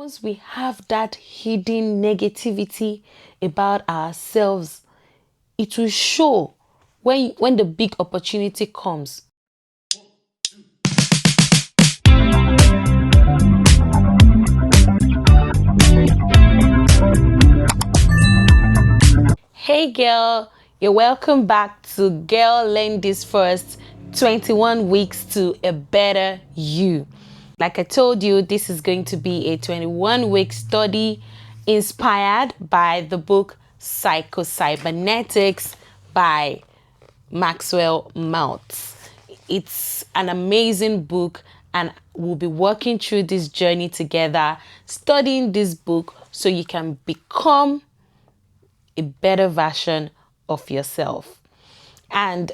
Once we have that hidden negativity about ourselves, it will show when the big opportunity comes. Hey girl, you're welcome back to Girl Learn This First 21 Weeks to a Better You. Like I told you, this is going to be a 21-week study inspired by the book Psycho Cybernetics by Maxwell Maltz. It's an amazing book, and we'll be working through this journey together, studying this book so you can become a better version of yourself. And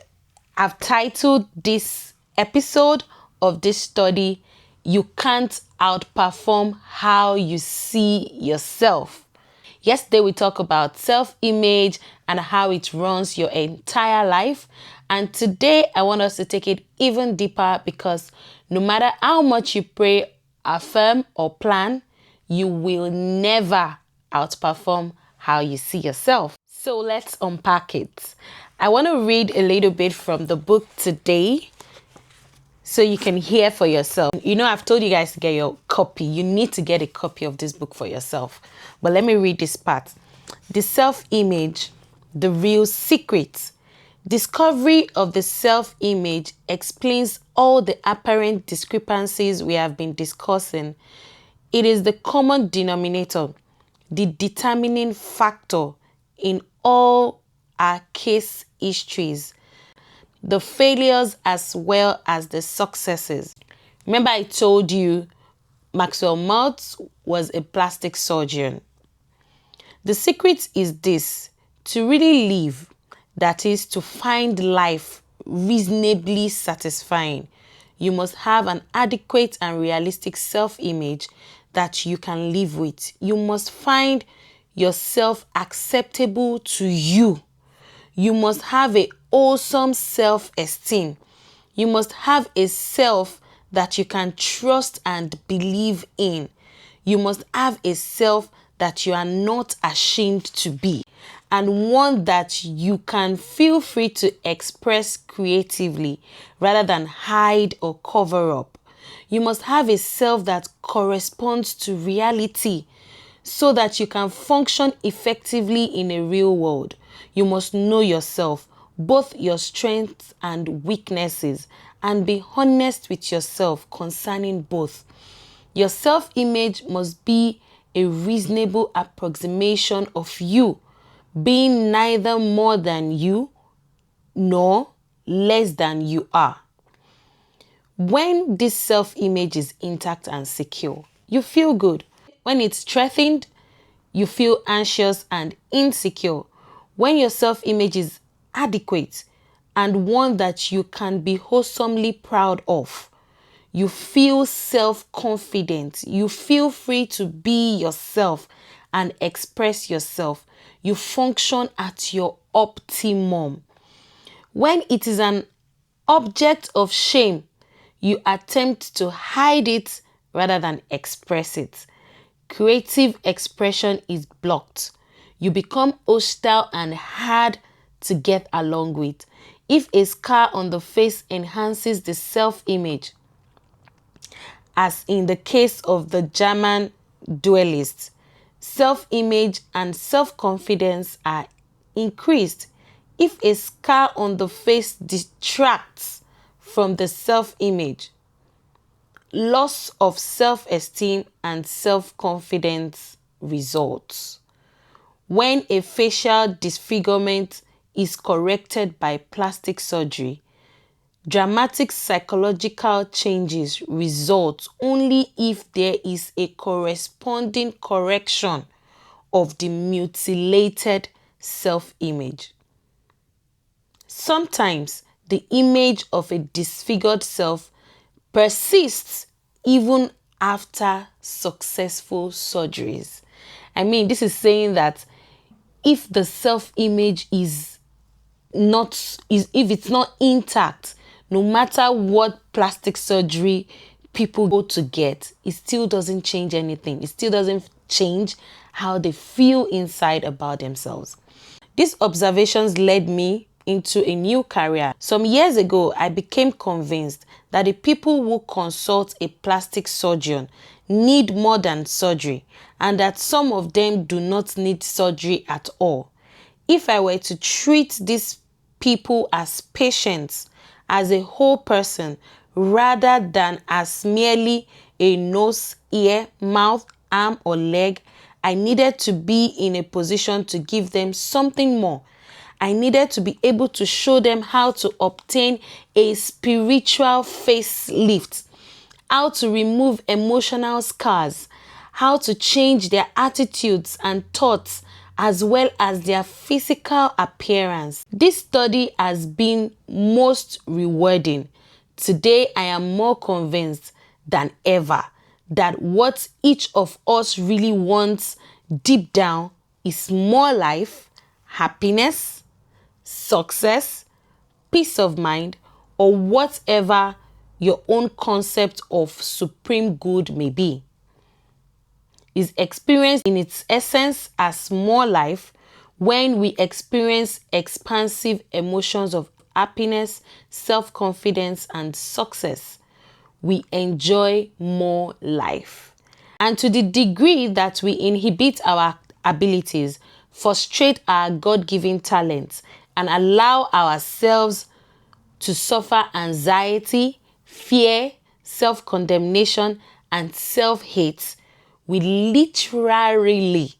I've titled this episode of this study, You Can't Outperform How You See Yourself. Yesterday we talked about self-image and how it runs your entire life. And today I want us to take it even deeper, because no matter how much you pray, affirm, or plan, you will never outperform how you see yourself. So let's unpack it. I want to read a little bit from the book today so you can hear for yourself. You know, I've told you guys to get your copy. You need to get a copy of this book for yourself. But let me read this part. The self-image, the real secret. Discovery of the self-image explains all the apparent discrepancies we have been discussing. It is the common denominator, the determining factor in all our case histories, the failures as well as the successes. Remember I told you Maxwell Maltz was a plastic surgeon. The secret is this: to really live, that is, to find life reasonably satisfying, you must have an adequate and realistic self-image that you can live with. You must find yourself acceptable to you. You must have a wholesome self-esteem. You must have a self that you can trust and believe in. You must have a self that you are not ashamed to be, and one that you can feel free to express creatively rather than hide or cover up. You must have a self that corresponds to reality so that you can function effectively in a real world. You must know yourself, both your strengths and weaknesses, and be honest with yourself concerning both. Your self-image must be a reasonable approximation of you, being neither more than you nor less than you are. When this self-image is intact and secure, you feel good. When it's threatened, you feel anxious and insecure. When your self-image is adequate and one that you can be wholesomely proud of, you feel self-confident. You feel free to be yourself and express yourself. You function at your optimum. When it is an object of shame, you attempt to hide it rather than express it. Creative expression is blocked. You become hostile and hard to get along with. If a scar on the face enhances the self-image, as in the case of the German duelist, self-image and self-confidence are increased. If a scar on the face detracts from the self-image, loss of self-esteem and self-confidence results. When a facial disfigurement is corrected by plastic surgery, dramatic psychological changes result only if there is a corresponding correction of the mutilated self-image. Sometimes the image of a disfigured self persists even after successful surgeries. I mean, this is saying that if the self-image if it's not intact, no matter what plastic surgery people go to get, it still doesn't change anything. It still doesn't change how they feel inside about themselves. These observations led me into a new career. Some years ago, I became convinced that the people who consult a plastic surgeon need more than surgery, and that some of them do not need surgery at all. If I were to treat these people as patients, as a whole person, rather than as merely a nose, ear, mouth, arm, or leg, I needed to be in a position to give them something more. I needed to be able to show them how to obtain a spiritual facelift, how to remove emotional scars, how to change their attitudes and thoughts, as well as their physical appearance. This study has been most rewarding. Today, I am more convinced than ever that what each of us really wants deep down is more life, happiness, success, peace of mind, or whatever your own concept of supreme good may be. Is experienced in its essence as more life when we experience expansive emotions of happiness, self-confidence, and success. We enjoy more life. And to the degree that we inhibit our abilities, frustrate our God-given talents, and allow ourselves to suffer anxiety, fear, self-condemnation, and self-hate, we literally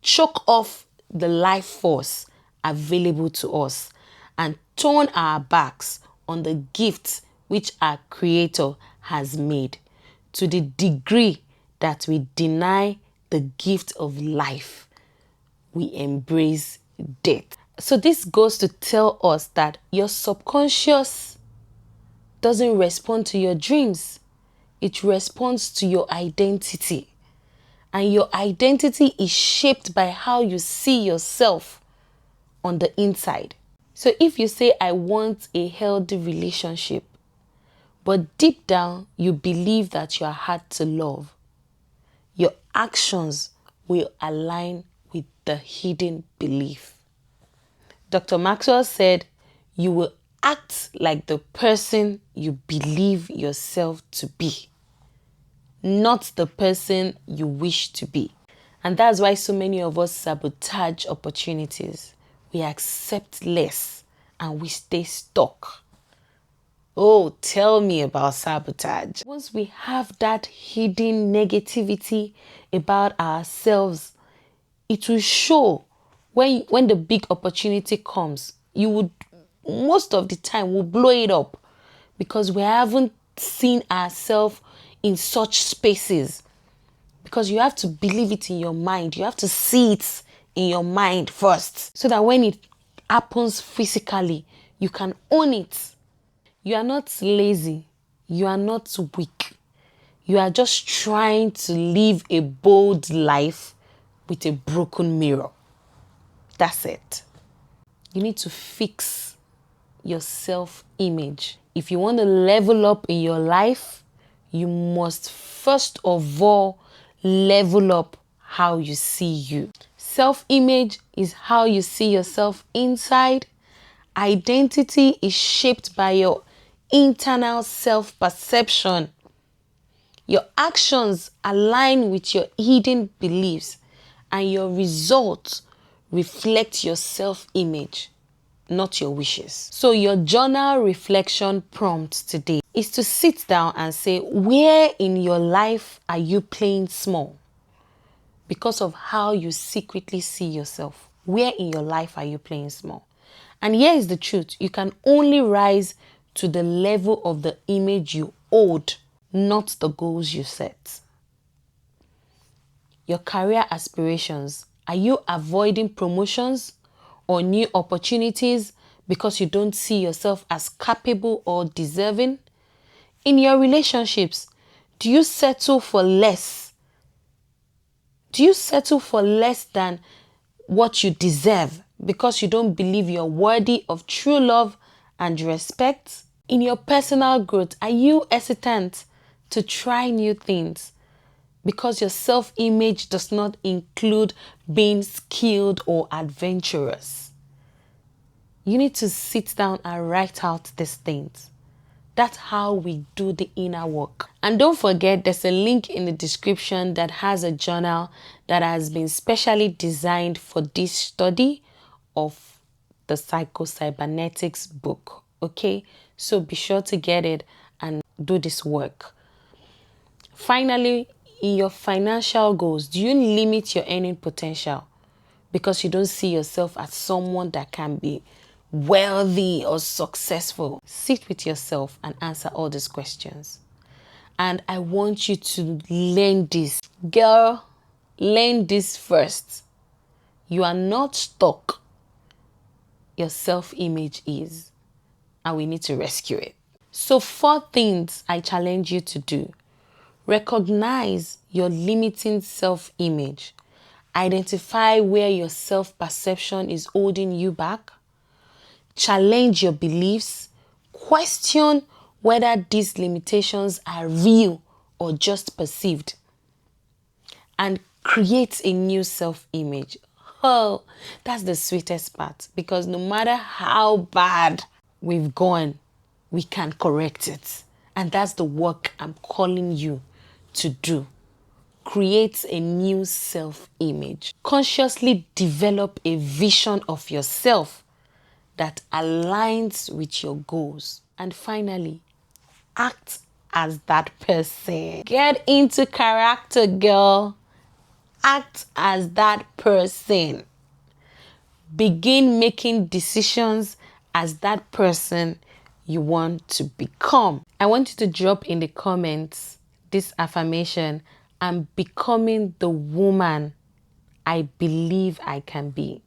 choke off the life force available to us and turn our backs on the gifts which our Creator has made, to the degree that we deny the gift of life. We embrace death. So this goes to tell us that your subconscious doesn't respond to your dreams. It responds to your identity. And your identity is shaped by how you see yourself on the inside. So if you say, I want a healthy relationship, but deep down you believe that you are hard to love, your actions will align with the hidden belief. Dr. Maxwell said, you will act like the person you believe yourself to be, not the person you wish to be. And that's why so many of us sabotage opportunities. We accept less and we stay stuck. Oh, tell me about sabotage. Once we have that hidden negativity about ourselves, it will show when the big opportunity comes. You would, most of the time, will blow it up because we haven't seen ourselves in such spaces. Because you have to believe it in your mind. You have to see it in your mind first, so that when it happens physically, you can own it. You are not lazy. You are not weak. You are just trying to live a bold life with a broken mirror. That's it. You need to fix your self-image. If you want to level up in your life, you must first of all level up how you see you. Self-image is how you see yourself inside. Identity is shaped by your internal self-perception. Your actions align with your hidden beliefs, and your results reflect your self-image, not your wishes. So your journal reflection prompt today is to sit down and say, where in your life are you playing small because of how you secretly see yourself? Where in your life are you playing small? And here is the truth. You can only rise to the level of the image you hold, not the goals you set. Your career aspirations. Are you avoiding promotions or new opportunities because you don't see yourself as capable or deserving? In your relationships, do you settle for less? Do you settle for less than what you deserve because you don't believe you're worthy of true love and respect? In your personal growth, are you hesitant to try new things, because your self-image does not include being skilled or adventurous. You need to sit down and write out these things. That's how we do the inner work. And don't forget, there's a link in the description that has a journal that has been specially designed for this study of the Psycho Cybernetics book. Okay, so be sure to get it and do this work. Finally, in your financial goals, do you limit your earning potential because you don't see yourself as someone that can be wealthy or successful? Sit with yourself and answer all these questions. And I want you to learn this. Girl, learn this first. You are not stuck. Your self-image is. And we need to rescue it. So 4 things I challenge you to do. Recognize your limiting self-image. Identify where your self-perception is holding you back. Challenge your beliefs. Question whether these limitations are real or just perceived. And create a new self-image. Oh, that's the sweetest part, because no matter how bad we've gone, we can correct it. And that's the work I'm calling you to do. Create a new self-image. Consciously develop a vision of yourself that aligns with your goals. And finally, act as that person. Get into character, girl. Act as that person. Begin making decisions as that person you want to become. I want you to drop in the comments this affirmation: I'm becoming the woman I believe I can be.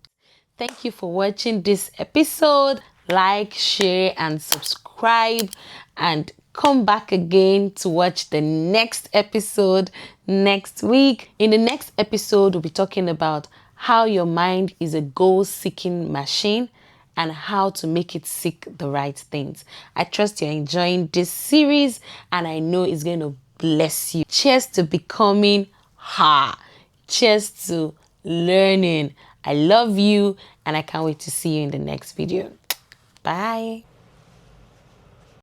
Thank you for watching this episode. Like, share, and subscribe, and come back again to watch the next episode next week. In the next episode, we'll be talking about how your mind is a goal-seeking machine and how to make it seek the right things. I trust you're enjoying this series, and I know it's going to bless you. Cheers to becoming her. Cheers to learning. I love you, and I can't wait to see you in the next video. Bye.